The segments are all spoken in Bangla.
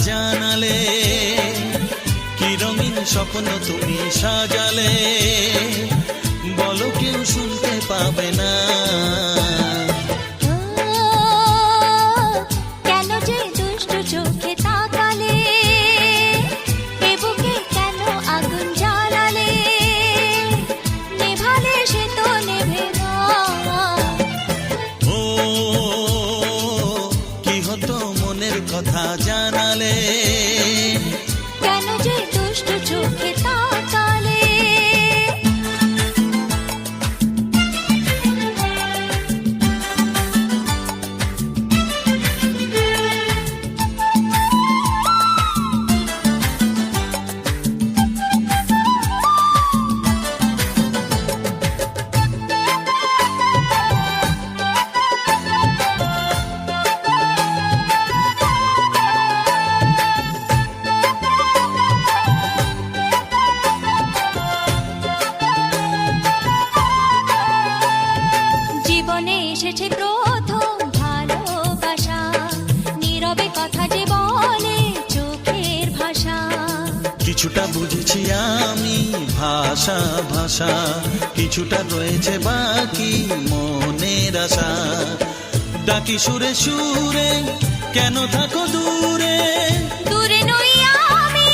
জানালে, কি রঙিন স্বপ্ন তুমি সাজালে, বলো কেউ শুনতে পাবে না। কেন যে দুষ্টু চোখে তাকালে, এ বুকে কেন আগুন জ্বালালে, নেভালে সে তো নেভে না। ও কি হতো মনের কথা জানালে, কেন যে দুষ্টু চোখে তাকালে। জীবনে এসেছে প্রথম ভালোবাসা, নীরবে কথা যে বলে চোখের ভাষা। কিছুটা বুঝেছি আমি ভাষা ভাষা, কিছুটা রয়েছে বাকি মনের আশা। ডাকি সুরে সুরে কেন থাকো দূরে, দূরে নই আমি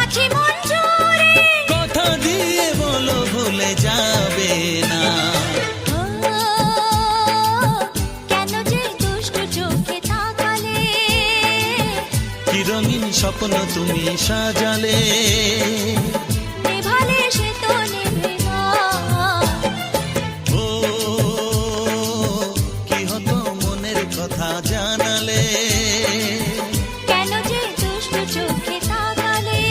আছি মন জুড়ে। কথা দিয়ে বলো ভুলে যাবে না। কেন যে দুষ্টু চোখে তাকালে, কি রঙিন স্বপ্ন তুমি সাজালে, নেভালে সে তো নেভে না। ও কি হতো মনের কথা জানালে, কেন যে দুষ্টু চোখে তাকালে।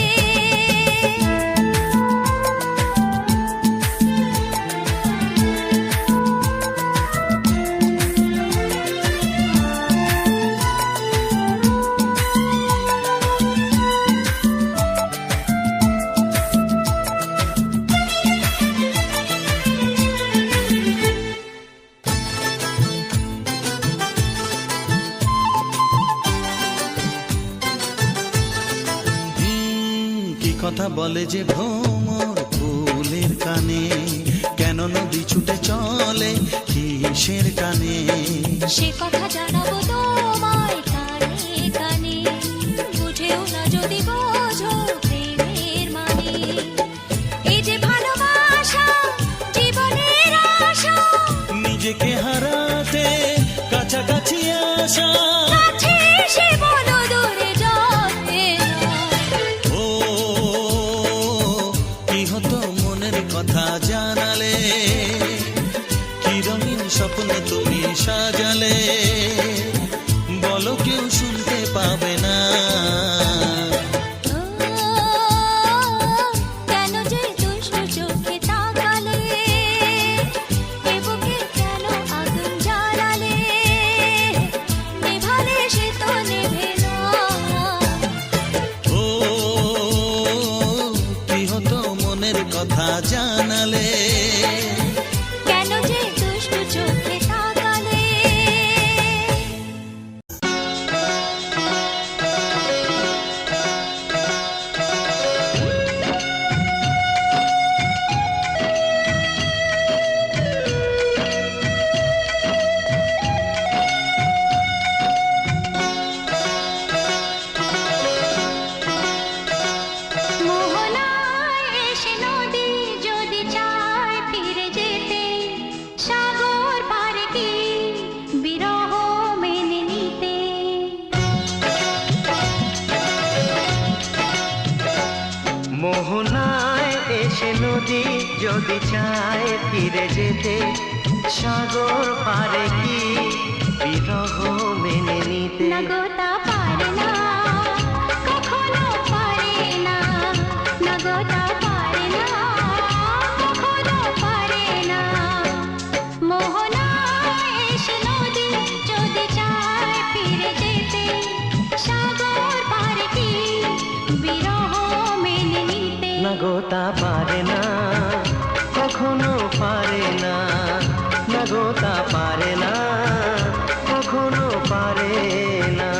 কি কথা বলে যে ভ্রমর ফুলের কানে, কেন নদী ছুটে চলে কিসের কানে। সে কথা জানাবো তোমায় কানে কানে, বুঝেও না যদি বোঝো প্রেমের মানে। এই যে ভালোবাসা জীবনের আশা, নিজেকে হারাতে কাছাকাছি আসা। কাছে এসে বলো দূরে যাবে না। ও কি হতো মনের কথা জানালে, কি রঙিন স্বপ্ন তুমি সাজালে, বলো কেউ শুনতে পাবে না। কেন যে দুষ্টু চোখে তাকালে, এ বুকে কেন আগুন জ্বালালে, নেভালে সে তো নেভে না। ও কি হতো মনের কথা জানালে, কেন যে দুষ্টু চোখে তাকালে। মোহনায় এসে নদী যদি চায় ফিরে যেতে, সাগর পারে কি বিরহ মেনে নিতে। মোহনায় এসে নদী যদি চায় ফিরে যেতে, সাগর পারে কি বিরহ মেনে নিতে। নগতা পারে না, কখনো পারে না। নগতা পারে না, কখনো পারে না। মোহনায় এসে নদী যদি চায় ফিরে যেতে, সাগর পারে কি বিরহ মেনে নিতে। নগতা পারে না, কখনো পারে না। নগতা পারে না, কখনো পারে না।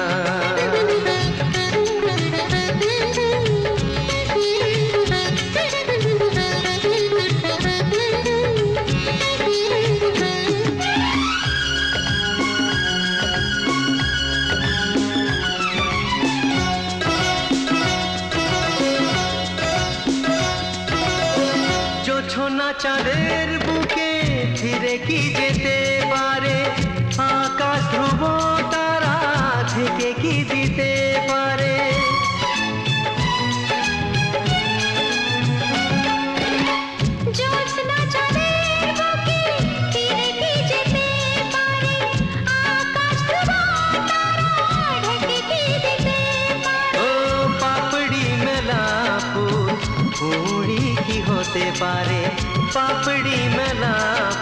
জোছনা চাঁদের বুকে ফিরে কি যেতে পারে, আকাশ ধ্রুব তারা থেকে কি দিতে পারে। জ্যোৎস্না চাঁদের বুকে ফিরে কি যেতে পারে, আকাশ ধ্রুব তারা ঢেকে কি দিতে পারে। ও পাপড়ি মেলা ফুল কুঁড়ি কি হতে পারে, পাপড়ি মেলা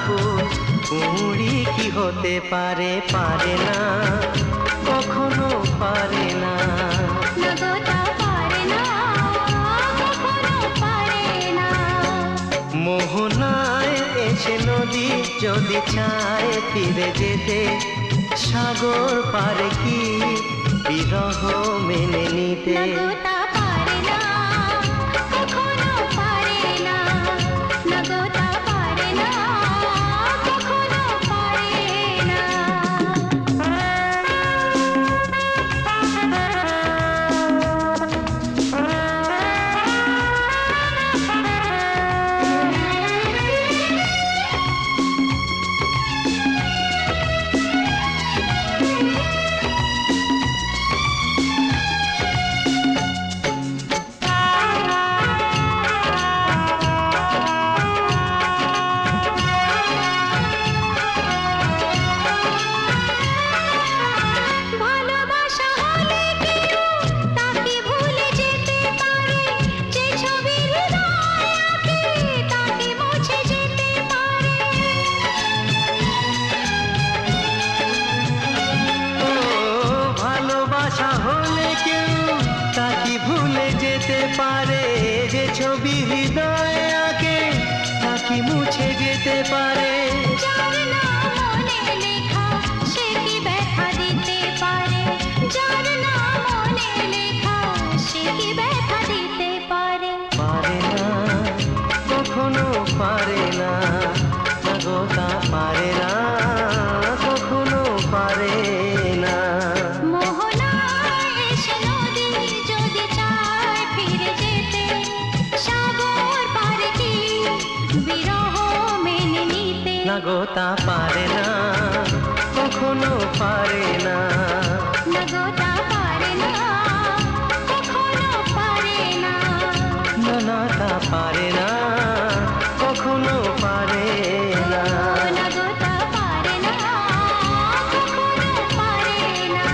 ফুল কুঁড়ি কি হতে পারে, পারে না কখনো পারে না। নগতা পারে না, কখনো পারে না। মোহনায় এসে নদী যদি চায় ফিরে যেতে, সাগর পারে কি বিরহ মেনে নিতে। নগতা পারে না, কখনো পারে না। নগতা পারে না, কখনো পারে না। ভালোবাসা হলে কেউ তাকে ভুলে যেতে পারে, যে ছবি হৃদয়ে আঁকে তাকে মুছে যেতে পারে। ও ভালোবাসা হলে কেউ তাকে ভুলে যেতে পারে, যে ছবি হৃদয়ে আঁকে তাকে মুছে যেতে পারে। যার নাম মনে লেখা সে কি ব্যথা দিতে পারে, যার নাম মনে লেখা সে কি ব্যথা দিতে পারে। পারে না কখনো পারে না, নগতা পারে না কখনো পারে না। মোহনায় এসে নদী যদি চায় ফিরে যেতে, সাগর পারে কি বিরহ মেনে নিতে। নগতা পারে না কখনো পারে না। নগতা পারে না, কখনো পারে না। ননাতা পারে না কখনো পারে না। নগতা পারে না, কখনো পারে না।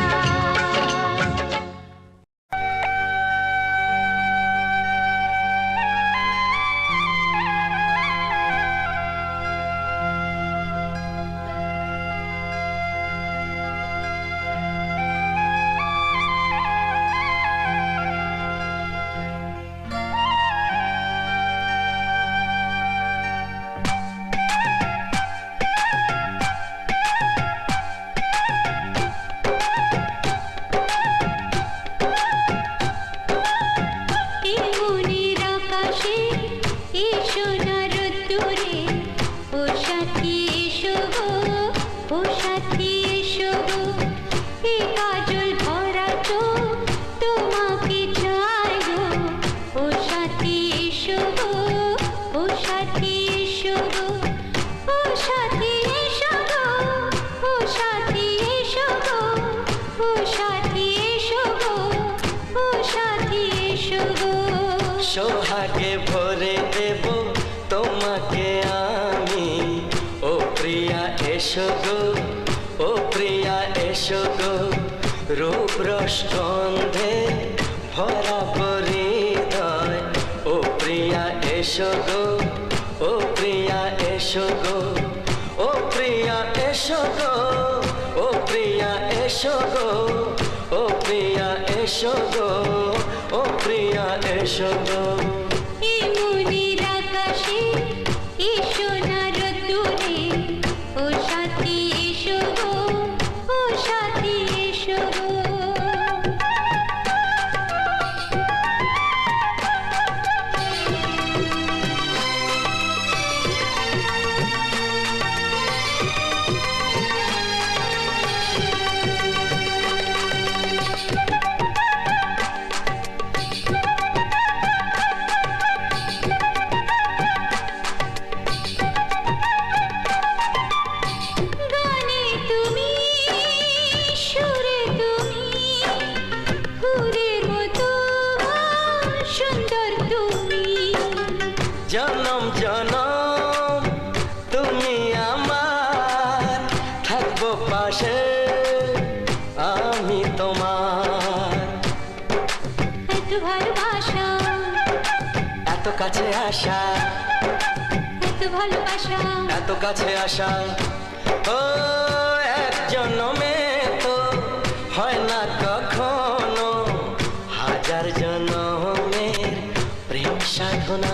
এই মনের আকাশে এসো না রোদ্দুরে, ও সাথী এসো গো, ও সাথী এসো গো। এই কাজল ভরা চোখ তোমাকে চাই গো, ও সাথী এসো গো, ও সাথী এসো গো। ও সাথী এসো গো, ও সাথী এসো গো, ও সাথী এসো গো, ও সাথী এসো গো। সোহাগে ভরে দেব তোমাকে আমি, ও প্রিয়া এসো গো, ও প্রিয়া এসো গো। রূপ রস গন্ধে ভরা পরিদয়, ও প্রিয়া এসো গো, ও প্রিয়া এসো গো। ও প্রিয়া এসো গো, ও প্রিয়া এসো গো, ও প্রিয়া এসো গো, ও প্রিয়া এসো গো। এই মনের আকাশে এসো না রোদ্দুরে, ও সাথী এসো গো, ও সাথী এসো গো। সুন্দর তুমি। জনম জনম তুমি আমার, থাকবো পাশে আমি তোমার। এত ভালোবাসা, এত কাছে আসা, এত ভালোবাসা, এত কাছে আসা, ও এক জন্মে তো হয় না কখনো, হাজার জন্মের প্রেম সাধনা।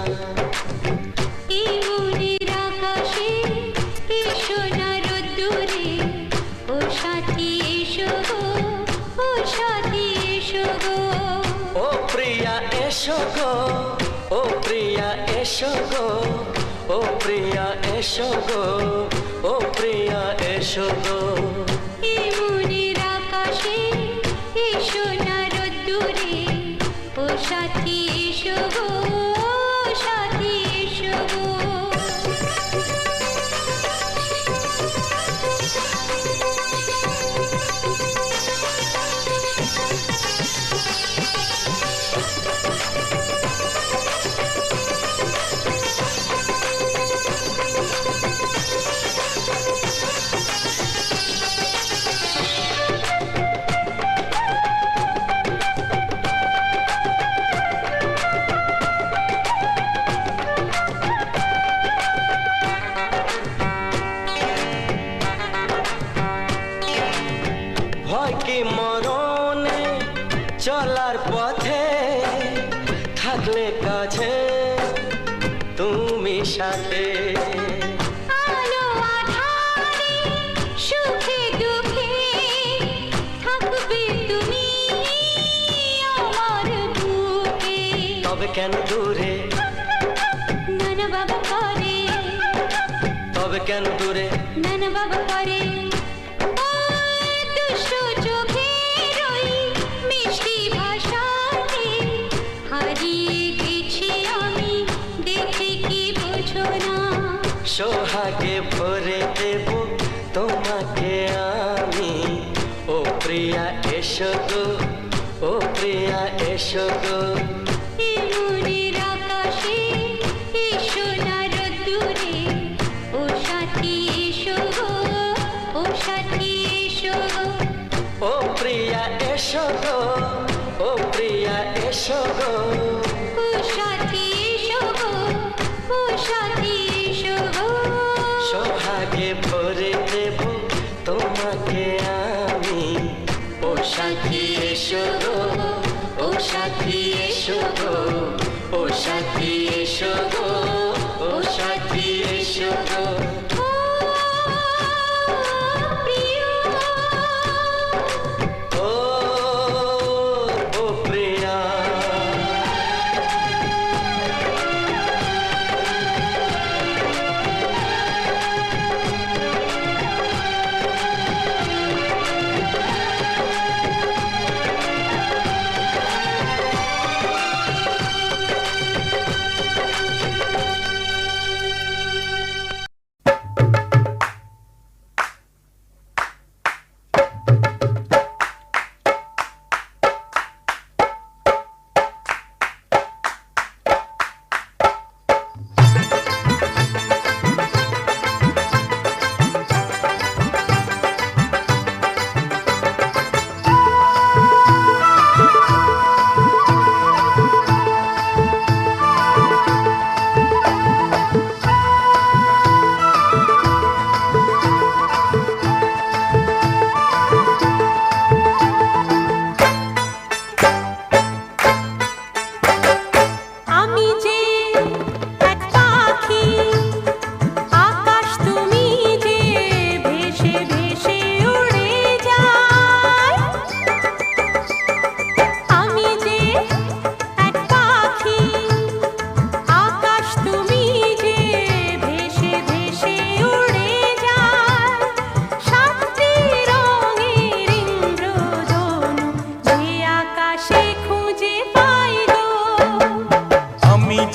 এই মনের আকাশে এই সোনার রোদ্দুরে, ও সাথী এসো গো, ও সাথী এসো গো। ও প্রিয়া এসো গো, ও প্রিয়া এসো গো, ও প্রিয়া এসো গো, ও প্রিয়া এসো গো। এই মনের আকাশে এই সোনার রোদ্দুরে, ও সাথী এসো গো, ও সাথী এসো গো। ভয় কি মরণে চলার পথে, থাকলে কাছে তুমি সাথে। আলো আঁধারে সুখে দুঃখে থাকবে তুমি আমার বুকে। তবে কেন দূরে, নানা বাবা করে, তবে কেন দূরে, নানা বাবা করে। ওই দুষ্ট চোখের ওই মিষ্টি ভাষাতে হারিয়ে গেছি আমি, দেখে কি বোঝো না। সোহাগে ভরে দেব তোমাকে আমি, ও প্রিয়া এসো গো, ও প্রিয়া এসো গো। এই মনের আকাশে এই সোনার রোদ্দুরে, ও সাথী এসো গো, ও সাথী এসো গো। ও প্রিয়া এসো গো, ও প্রিয়া এসো গো। ও সাথী এসো গো, ও সাথী এসো গো। সোহাগে ভরে দেব তোমাকে আমি, ও সাথী এসো গো, ও সাথী এসো গো, ও সাথী এসো গো, ও সাথী এসো গো। ও প্রিয়, ও ও প্রিয়া।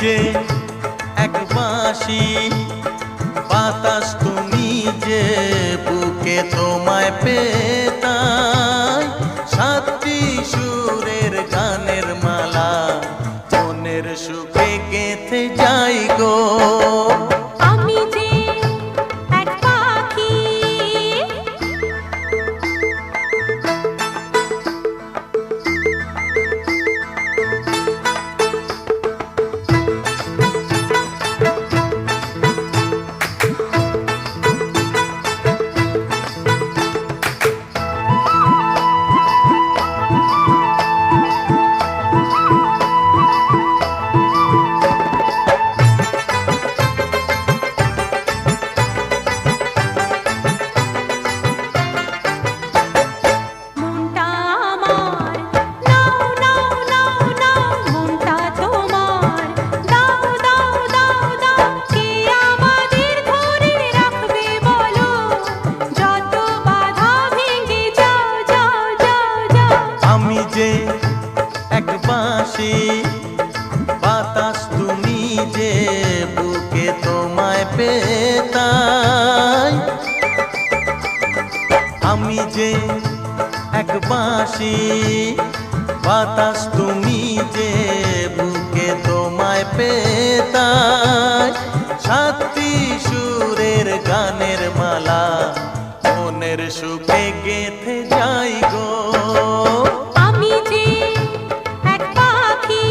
যে এক বাঁশি বাতাস তুমি যে বুকে তোমায় পেতাই সাতটি সুরের গানের মালা মন মনের সুখে গেথে যাই গো। আমি যে এক পাখি, মনটা আমার, নাও নাও নাও নাও, মনটা তোমার, দাও দাও দাও দাও। কে আমাদের ধরে রাখবে বলো, যত বাধা ভেঙে যাও যাও যাও যাও। আমি যে এক বাঁশি, বাতাস তুমি যে, বুকে তোমায় পেতাই। আমি যে এক বাঁশি, বাতাস তুমি যে, বুকে তোমায় পেতাই। সাতটি সুরের গানের মালা মনের সুখে গেথে যাই গো। আমি যে এক পাখি,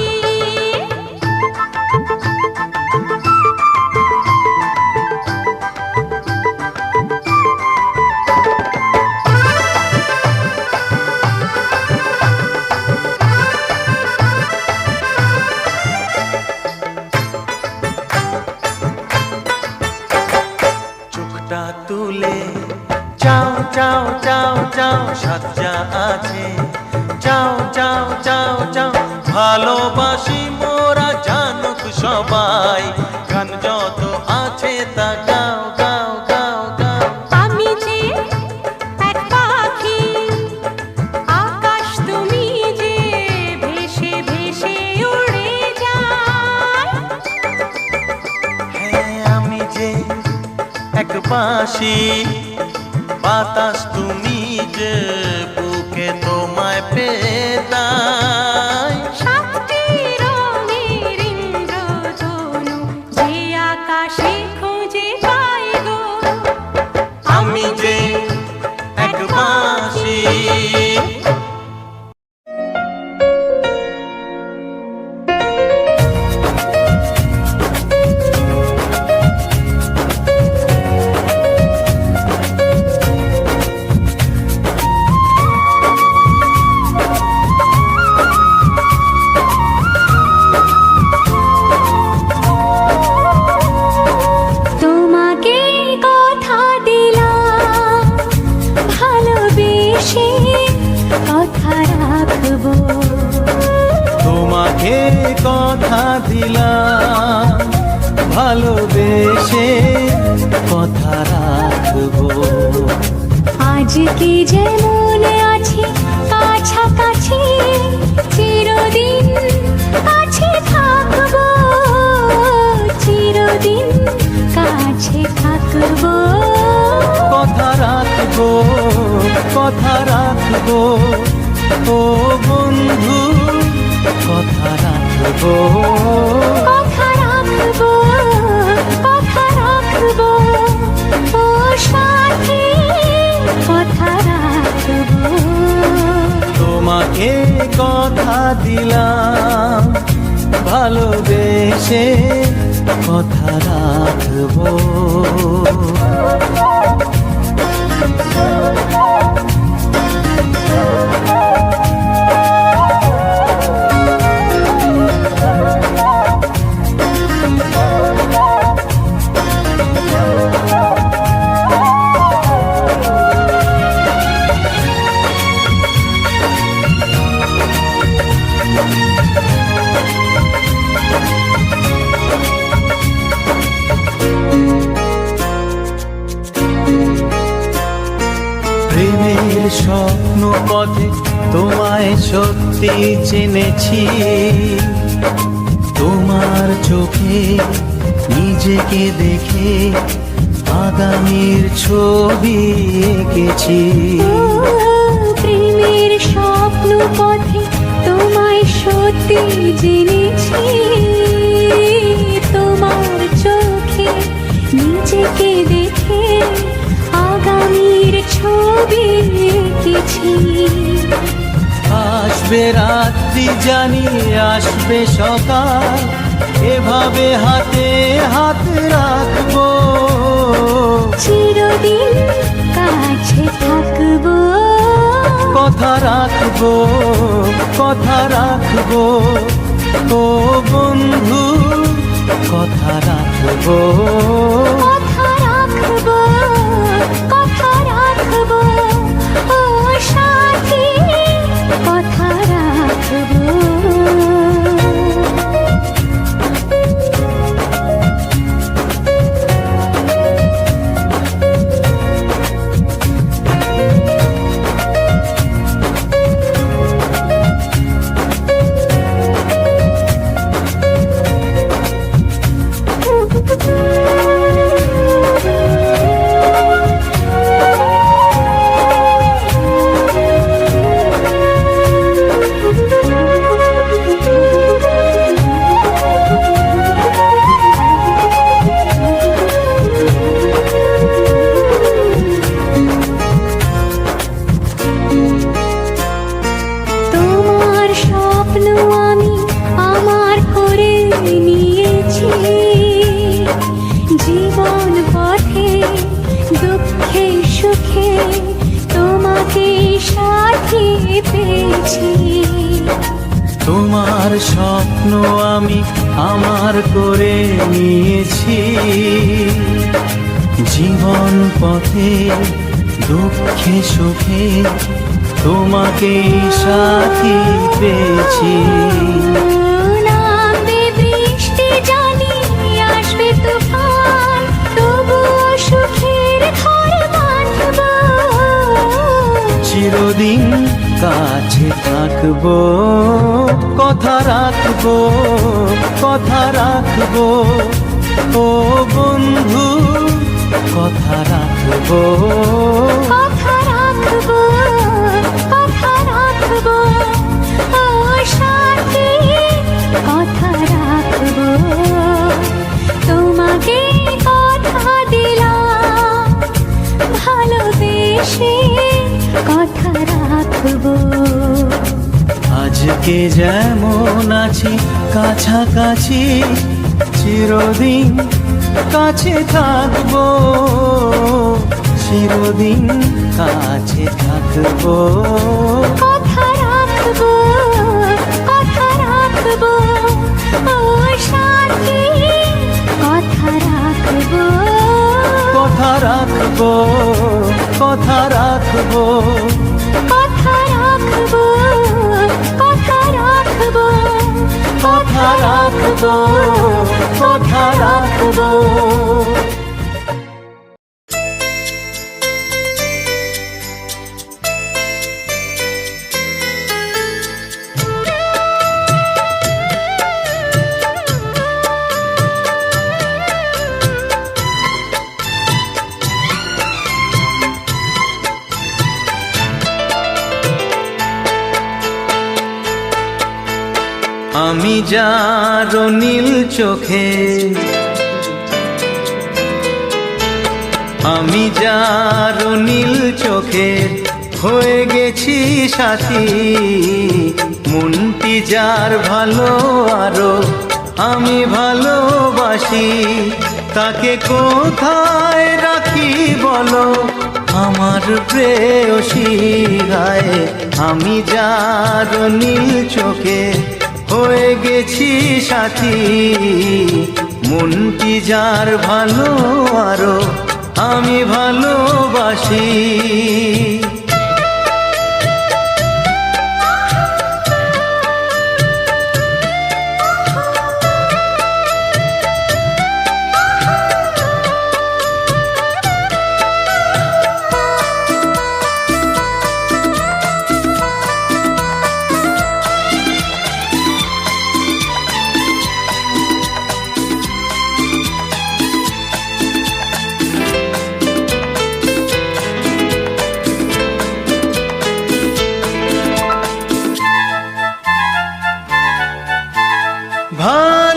চোখটা তুলে চাও চাও চাও চাও, সাজ্জা আছে চাও চাও চাও চাও। ভালোবাসি মোরা জানুক সবাই, গান যত আছে তা গাও গাও গাও গাও। আমি যে এক পাখি, আকাশ তুমি যে, ভেসে ভেসে উড়ে যায়। হ্যাঁ আমি যে এক বাঁশি, বাতাস তুমি যে, বুকে তোমায় পেতাই। সাতটি রঙের ইন্দ্রধনু যে আকাশে খুঁজে পাই গো। আমি যে এক বাঁশি। তোমাকে কথা দিলাম, ভালোবেসে কথা রাখবো। তোমাকে কথা দিলাম, ভালোবেসে কথা রাখবো। আজকে যেমন আছি কাছাকাছি, চিরদিন কাছে থাকবো, চিরদিন কাছে থাকবো। কথা রাখবো, কথা রাখবো, ও বন্ধু কথা রাখবো। কথা রাখবো, কথা রাখবো, ও সাথী কথা রাখবো। তোমাকে কথা দিলাম, ভালোবেসে কথা রাখবো। প্রেমের স্বপ্ন পথে তোমায় সত্যি চিনেছি, তোমার চোখে নিজেকে দেখে আগামীর ছবি এঁকেছি। প্রেমের স্বপ্ন পথে তোমায় সত্যি জেনেছি, কাটবে রাত্রি জানি আসবে সকাল, এভাবে হাতে হাত রাখবো, চিরদিন কাছে থাকবো, কথা রাখবো, কথা রাখবো, ও বন্ধু কথা রাখবো, কথা রাখবো, কথা রাখবো, ও সাথী কথা রাখবো। তোমার স্বপ্ন আমি আমার করে নিয়েছি, জীবন পথে দুঃখে সুখে তোমাকে সাথী পেয়েছি। তোমার স্বপ্ন আমি আমার করে নিয়েছি, জীবন পথে দুঃখে সুখে তোমাকে সাথী পেয়েছি। নামবে বৃষ্টি জানি আসবে তুফান, তবুও সুখের ঘর বাঁধবো, চিরদিন কাছে থাকবো, কথা রাখবো, কথা রাখবো, ও বন্ধু কথা রাখবো, কথা রাখবো, কথা রাখবো, ও সাথী কথা রাখবো। তোমাকে কথা দিলাম ভালোবেসে কথা রাখবো। আজকে যেমন আছি কাছাকাছি, চিরদিন কাছে থাকবো, চিরদিন কাছে থাকবো, কথা রাখবো, কথা রাখবো, ও সাথী কথা রাখবো, কথা রাখবো, কথা রাখবো, কথা রাখবো, কথা রাখবো, কথা রাখবো, কথা রাখবো। আমি যার নীল চোখে, আমি যার নীল চোখে হয়ে গেছি সাথী, মনটি যার ভালো আরো আমি ভালোবাসি, তাকে কোথায় রাখি বলো আমার প্রেয়সী গায়ে। আমি যার নীল চোখে হয়ে গেছি সাথী, মনটি যার ভালো আরো আমি ভালোবাসি।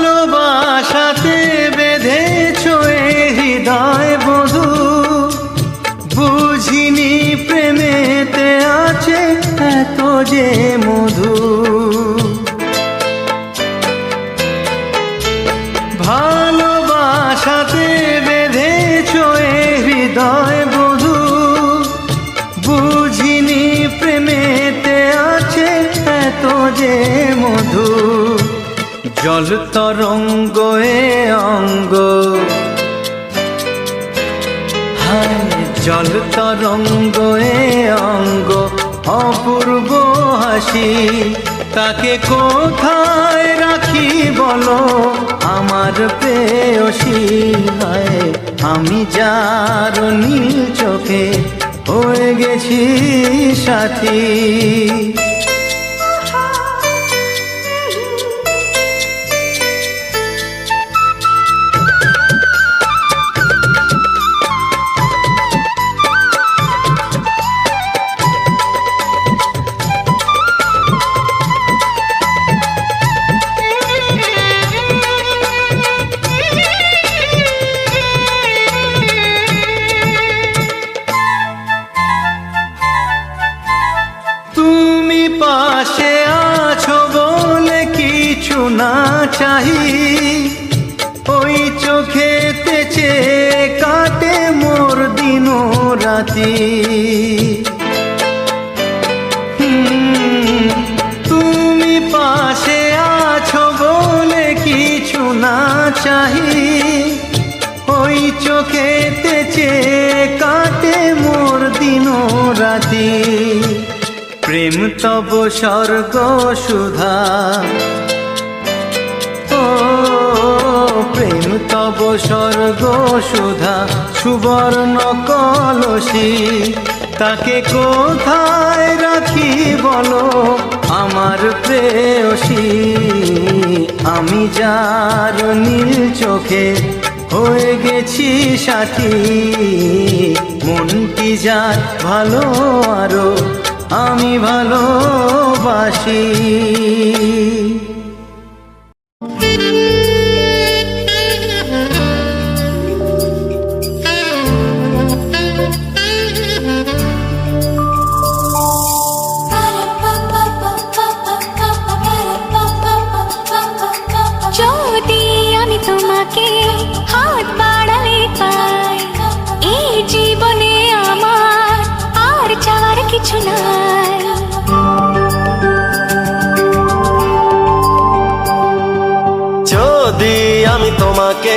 ভালোবাসাতে বেঁধেছ এ হৃদয় বধূ, বুঝিনি প্রেমেতে আছে এত যে মধু। জল তরঙ্গ এ অঙ্গ, হায় জল তরঙ্গ এ অঙ্গ, অপূর্ব হাসি তাকে কোথায় রাখি বলো আমার প্রেয়সী। হায় আমি যার নীল চোখে হয়ে গেছি সাথী। পাশে আছো বলে কিছু না চাহি, ওই চোখেতে চেয়ে কাটে মোর দিন রাতি। তুমি পাশে আছো বলে কিছু না চাহি, ওই চোখেতে চেয়ে কাটে মোর দিন রাতি। প্রেম তব স্বর্গ সুধা, ও প্রেম তব স্বর্গ সুধা, সুবর্ণ কলসী তাকে কোথায় রাখি বলো আমার প্রেয়সী। আমি যার নীল চোখে হয়ে গেছি সাথী, মন কি যার ভালো আরো আমি ভালোবাসি। যদি আমি তোমাকে হাত বাড়ালে পাই, এই জীবনে আমার আর চাওয়ার কিছু নাই। যদি আমি তোমাকে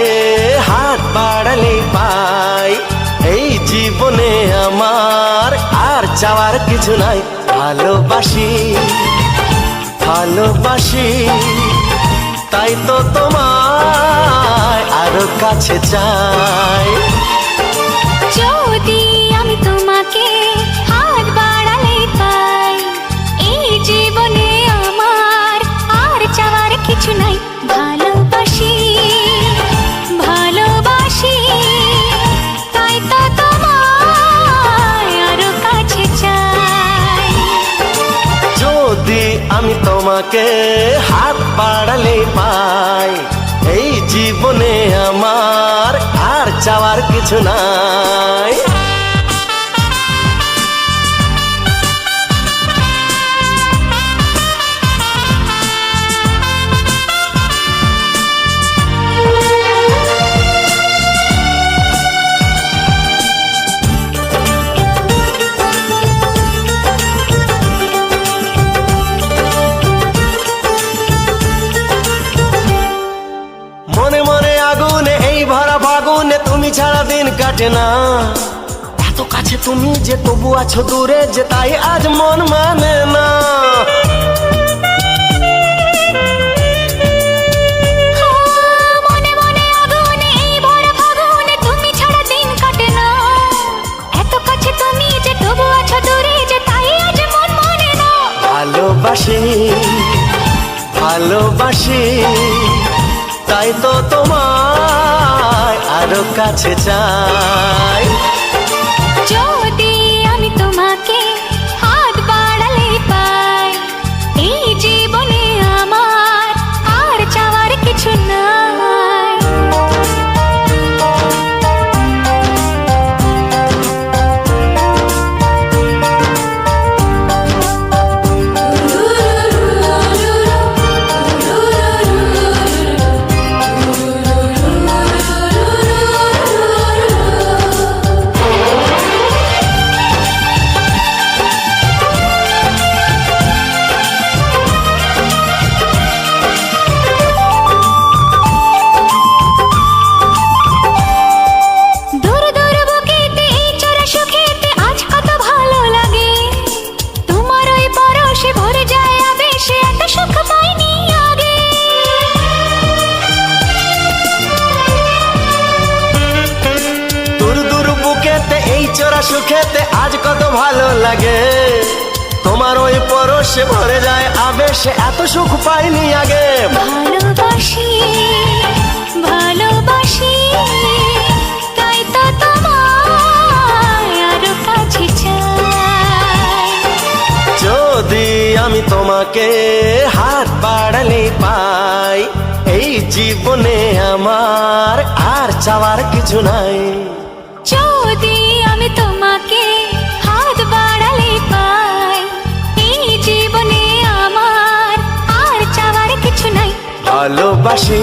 হাত বাড়ালে পাই, এই জীবনে আমার আর চাওয়ার কিছু নাই। ভালোবাসি ভালোবাসি তাই তো তোমায় আরো কাছে চাই। যদি আমি তোমাকে হাত বাড়ালে পাই, এই জীবনে আমার আর চাওয়ার কিছু নাই। ভালোবাসি ভালোবাসি তাই তো তোমায় আরো কাছে চাই। যদি আমি তোমাকে হাত বাড়ালে পাই, এই জীবনে আমার আর চাওয়ার কিছু নাই। মনে মনে আগুনে এই ভরা ফাগুনে তুমি ছাড়া দিন কাটে না। এত কাছে তুমি যে তবু আছো দূরে, যে তাই আজ মন মানে না। মনে মনে আগুনে এই ভরা ফাগুনে তুমি ছাড়া দিন কাটে না। এত কাছে তুমি যে তবু আছো দূরে, যে তাই আজ মন মানে না। ভালোবাসি ভালোবাসি তাই তো তোমায় আরো কাছে চাই। যদি আমি তোমাকে হাত বাড়ালে পাই, এই জীবনে আমার আর চাওয়ার কিছু নাই। চোরা সুখেতে আজ কত ভালো লাগে, তোমার ওই পরশে ভরে যায় আবেশে, এত সুখ পাইনি আগে। ভালোবাসি ভালোবাসি তাই তো তোমায় আরো কাছে চাই। যদি আমি তোমাকে হাত বাড়ালে পাই, এই জীবনে আমার আর চাওয়ার কিছু নাই। যদি আমি তোমাকে হাত বাড়ালে পাই, এই জীবনে আমার আর চাওয়ার কিছু নাই। ভালোবাসি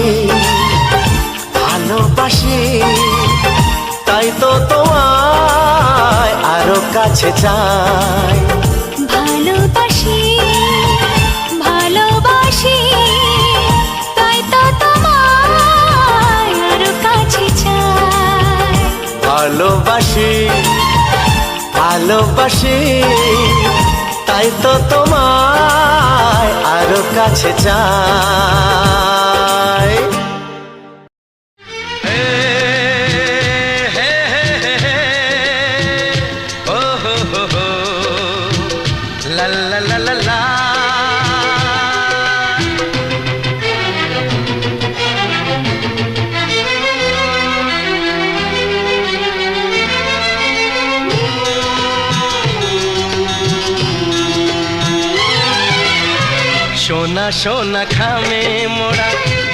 ভালোবাসি তাই তো তোমায় আরো কাছে চাই। ভালোবাসি ভালোবাসি তাই তো তোমায় আরো কাছে চাই। ভালোবাসি ভালোবাসি তাই তো তোমায় আরো কাছে চাই। La la la la la. সোনা সোনা খামে মোড়া,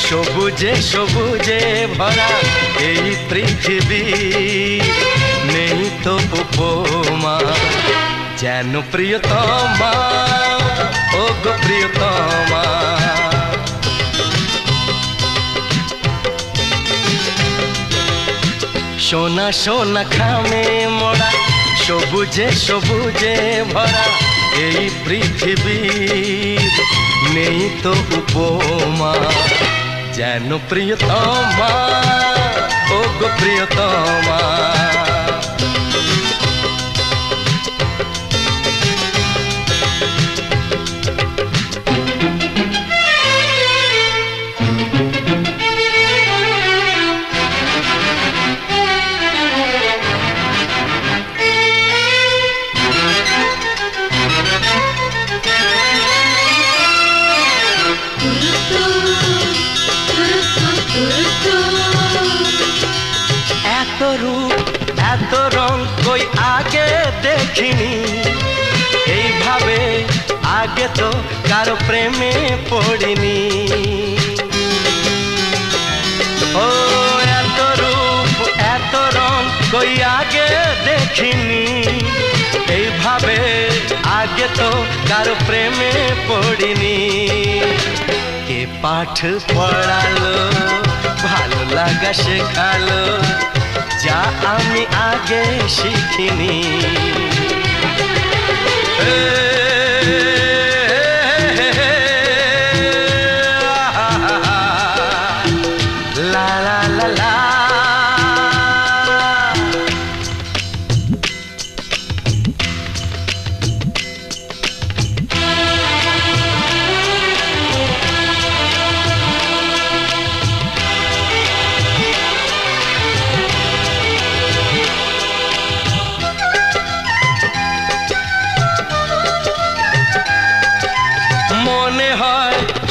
সবুজে সবুজে ভরা এই পৃথিবী, নেই তো উপমা যেন প্রিয়তমা, ও গো প্রিয়তমা। সোনা সোনা খামে মোড়া, সবুজে সবুজে ভরা এই পৃথিবী, নেই তো উপমা যেন প্রিয়তমা, ও গো প্রিয়তমা। এত রূপ এত রং কই আগে দেখিনি, এইভাবে আগে তো কারো প্রেমে পড়িনি। ও এত রূপ এত রং কই আগে দেখিনি, এইভাবে আগে তো কারো প্রেমে পড়িনি। কে পাঠ পড়ালো, ভালো লাগা শেখালো, যা আমি আগে শিখিনি। লা লা লা লা।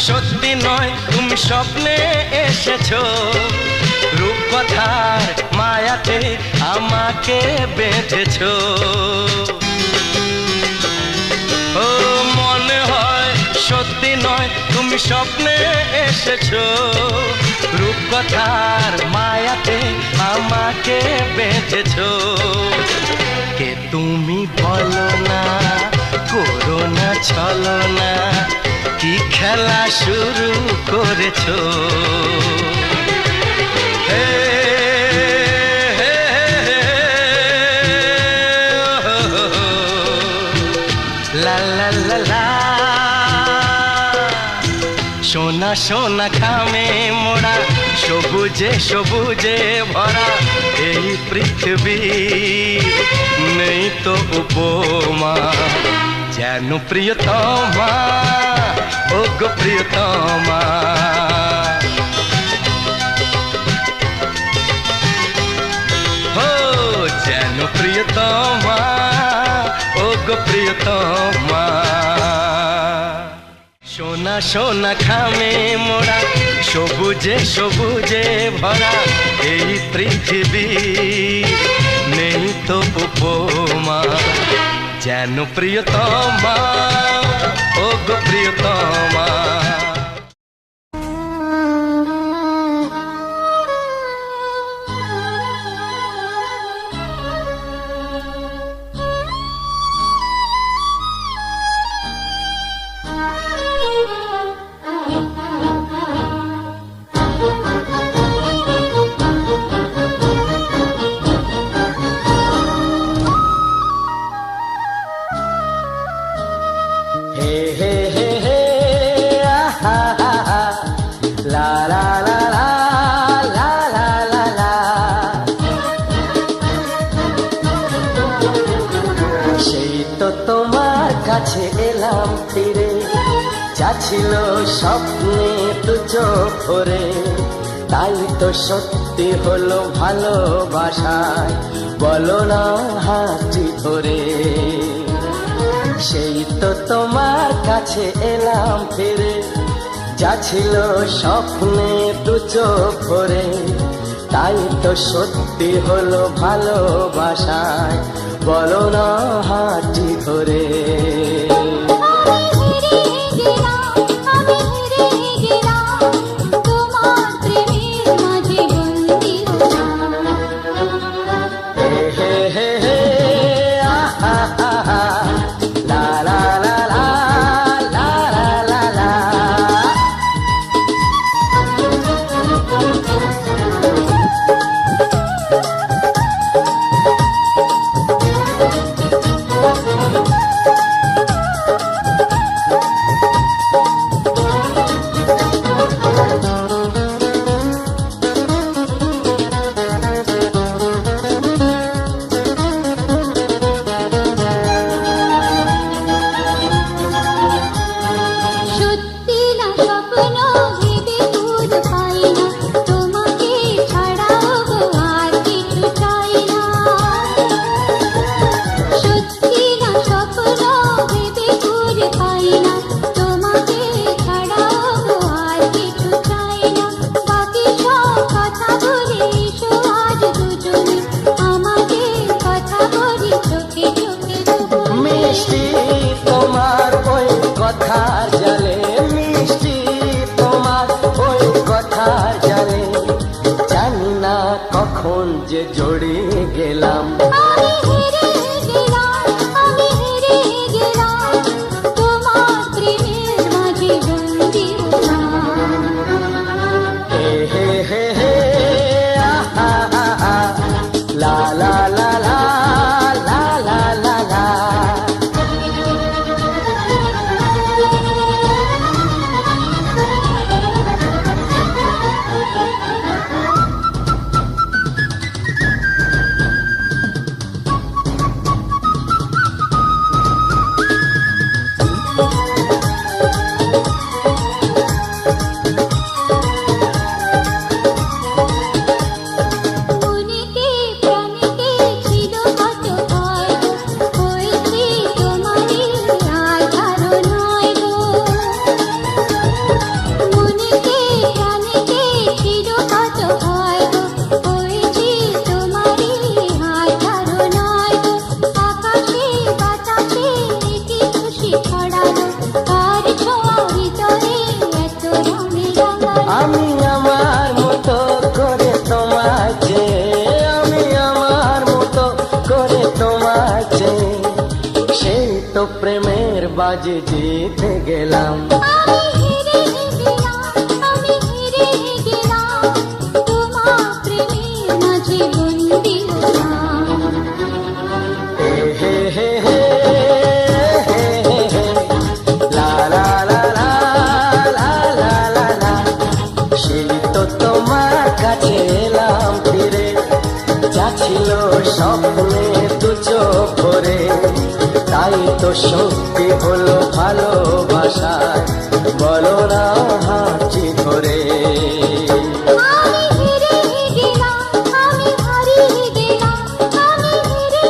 সত্যি নয় তুমি স্বপ্নে এসেছো, রূপকথার মায়াতে আমাকে বেঁধেছো। ও মনে হয় সত্যি নয় তুমি স্বপ্নে এসেছো, রূপকথার মায়াতে আমাকে বেঁধেছো। কে তুমি বলো না, করো না ছলনা, কি খেলা শুরু করেছো। লা লা লা লা। সোনা সোনা খামে মোড়া, সবুজে সবুজে ভরা এই পৃথিবী, নেই তো উপমা যেন প্রিয়তমা, ও গো প্রিয়তমা। হো যেন প্রিয় প্রিয়তমা, ও গো প্রিয়তমা। সোনা সোনা খামে মোড়া, সবুজে সবুজে ভরা এই পৃথিবী, নেই তো উপমা যেন প্রিয়তমা, ও গো প্রিয়তমা। হে হে হে হে আহা হা হা, লা লা লা লা লা লা লা লা। সেই তো তোমার কাছে এলাম ফিরে, যা ছিল স্বপ্নে দু চোখ ভরে, তাই তো সত্যি হলো ভালোবাসায়, বলো না হাতটি ধরে। সেই তো তোমার কাছে এলাম ফিরে, যা ছিল স্বপ্নে দু চোখ ভরে, তাই তো সত্যি হলো ভালোবাসায়, বলো না হাতটি ধরে। কখন যে জড়িয়ে গেলাম, আমি আমার মতো করে তোমায় চেয়ে, আমি আমার মতো করে তোমায় চেয়ে, সেই তো প্রেমের বাজি জিতে গেলাম। স্বপ্নে দু চোখ ভরে, তাই তো সত্যি হলো ভালোবাসায়, বলো না হাতটি ধরে। আমি হেরে গেলাম, আমি হারিয়ে গেলাম, আমি হেরে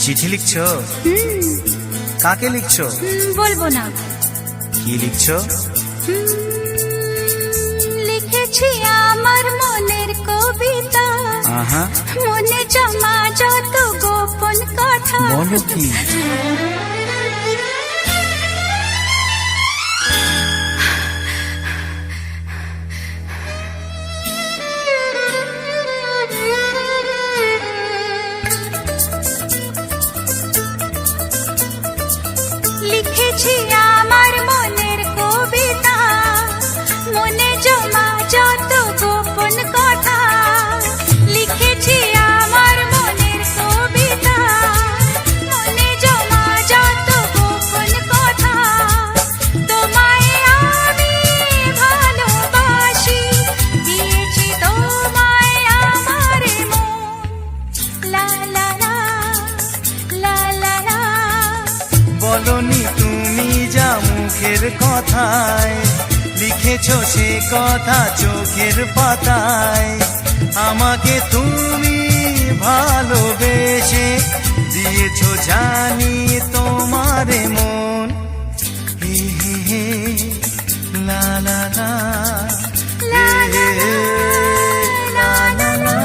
চিঠি লিখছো? কাকে লিখছো? বলবো না। কি লিখছো? লিখেছি আমার মনের কবিতা, আহা, মনে জমা যত গোপন কথা। বলো কি? লিখেছি আমার মনের কবিতা, মনে জমা যত গোপন কথা। লিখেছি আমার মনের কবিতা, মনে জমা যত গোপন কথা। তোমায় আমি ভালোবাসি, দিয়েছি তোমায় আমার মন। লা লা লা, লা লা লা। বলনি তুমি যা মুখের কথায়, লিখেছো সে কথা চোখের পাতায়। আমাকে তুমি ভালোবেসে দিয়েছো জানি তোমারে মন। হে হে হে, লা লা লা, হে হে হে, লা লা লা।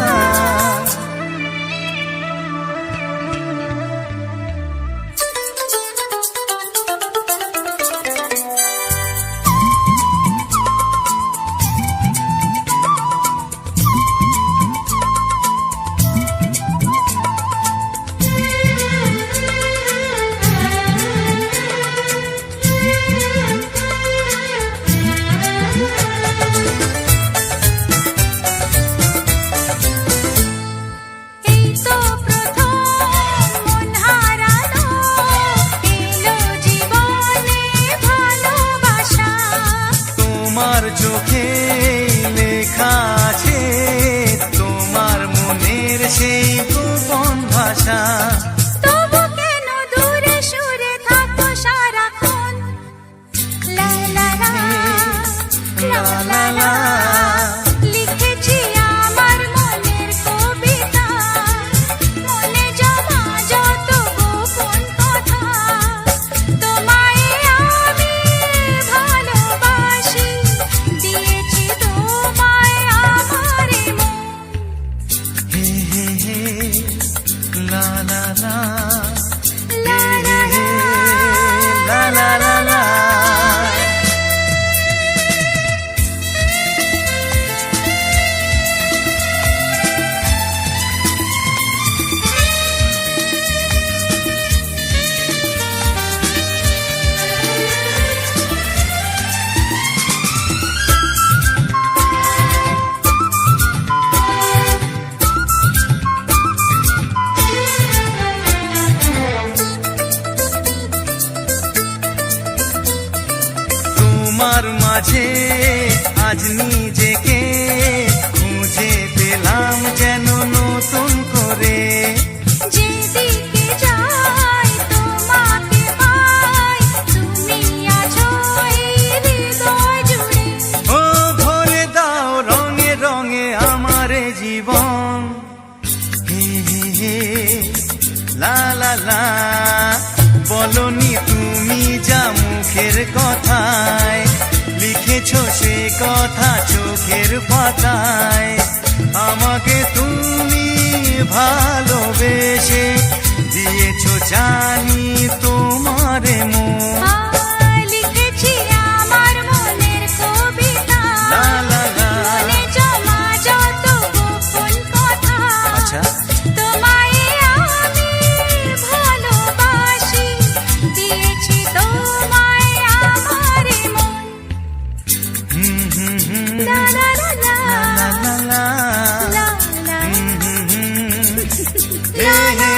এই তো প্রথম মন হারালো, এলো জীবনে ভালোবাসা। তোমার চোখে লেখা আছে তোমার মনের সেই গোপন ভাষা। তবু কেন দূরে সরে থাকো সারাক্ষণ? লা লা লা, লা লা লা। লিখেছি আমার মনের কবিতা, মনে জমা যত গোপন কথা। তোমায় আমি ভালোবাসি, দিয়েছি তোমায় আমার মন। হে হে হে, লা লা লা, লা লা হে লা, লা লা লা লা। তোমার মাঝে আজ নিজেকে খুঁজে পেলাম যেন নতুন করে। যেদিকে যাই তোমাকে পাই, তুমি আছো এই হৃদয় জুড়ে। ও ভরে দাও রঙে রঙে আমার জীবন। হে হে হে, লা লা লা। বলনি তুমি যা মুখের কথায়, লিখেছো সে কথা চোখের পাতায়। আমাকে তুমি ভালোবেসে দিয়েছো জানি তোমারে মন। লিখেছি আমার মনের কবিতা, লা লা লা। মনে জমা যত গোপন কথা। আচ্ছা, তোমায় আমি ভালোবাসি, দিয়েছি তোমায় আমার মন। হুম হুম হুম, লা লা লা লা, লা লা লা, লা লা। হুম হুম হুম, হে হে